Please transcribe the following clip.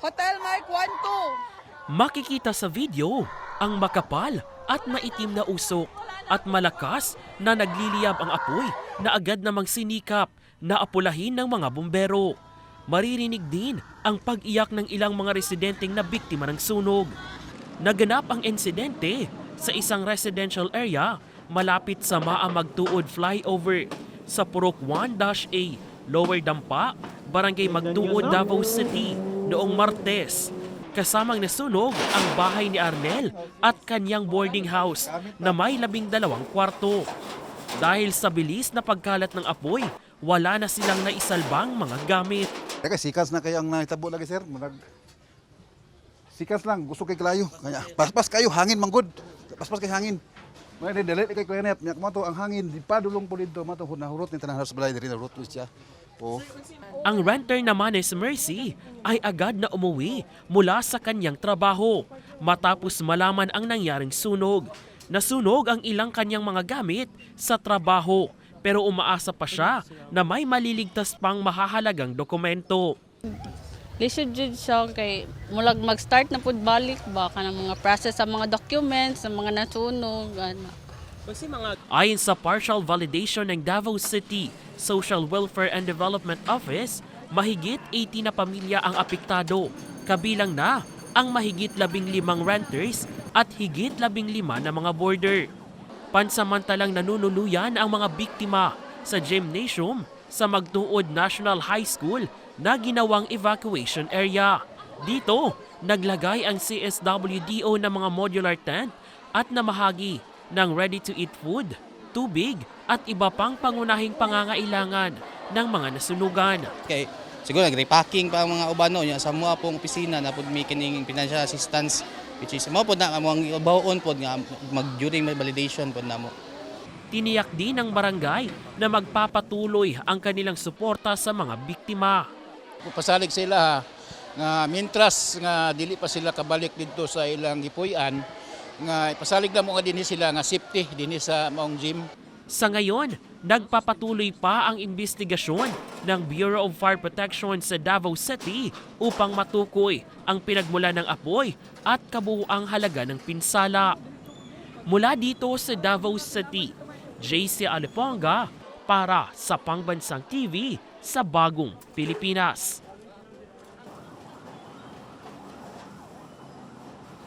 Hotel Mike 12. Makikita sa video ang makapal at maitim na usok at malakas na nagliliyab ang apoy na agad namang sinikap na apulahin ng mga bumbero. Maririnig din ang pag-iyak ng ilang mga residenteng na biktima ng sunog. Naganap ang insidente sa isang residential area malapit sa Magtuod flyover sa Purok 1-A, Lower Dampa, Barangay Magtuod, Davao City noong Martes. Kasamang nasunog ang bahay ni Arnel at kanyang boarding house na may 12 kwarto. Dahil sa bilis na pagkalat ng apoy, wala na silang naisalbang mga gamit. Teka, sikas na kayo ang nahitabo lagi, sir. Sikas lang, gusto kay kalayo. Kaya, paspas kayo, hangin manggod. Paspas kayo hangin. May dalit kay Kuyanet, miyak mo to ang hangin, di pa dulong po dito, mato nahurot ni tanang sa balay diri nahurot siya. Po. Ang renter naman ni Mercy ay agad na umuwi mula sa kanyang trabaho matapos malaman ang nangyaring sunog. Nasunog ang ilang kanyang mga gamit sa trabaho pero umaasa pa siya na may maliligtas pang mahahalagang dokumento. Lisod jud siya kay mulag mag-start na pud balik ba kanang mga process sa mga documents sa mga nasunog ana. Ayon sa partial validation ng Davao City Social Welfare and Development Office, mahigit 80 na pamilya ang apektado, kabilang na ang mahigit 15 renters at higit 15 na mga boarder. Pansamantalang nanunuluyan ang mga biktima sa gymnasium sa Magtuod National High School na ginawang evacuation area. Dito, naglagay ang CSWDO ng mga modular tent at namahagi ng ready-to-eat food, tubig at iba pang pangunahing pangangailangan ng mga nasunugan. Okay, siguro nag-repacking pa ang mga ubano niya sa mga pong opisina na pud may kining financial assistance which is mo pud na among bawon pud nga during validation pud namo. Tiniyak din ng barangay na magpapatuloy ang kanilang suporta sa mga biktima. Pasalig sila nga mintras nga dili pa sila kabalik dito sa ilang gipuy-an nga pasalig na mo nga dinhi sila nga safety dinhi sa maong gym. Sa ngayon, nagpapatuloy pa ang investigasyon ng Bureau of Fire Protection sa Davao City upang matukoy ang pinagmula ng apoy at kabuuang halaga ng pinsala. Mula dito sa Davao City, JC Aliponga para sa Pangbansang TV sa Bagong Pilipinas.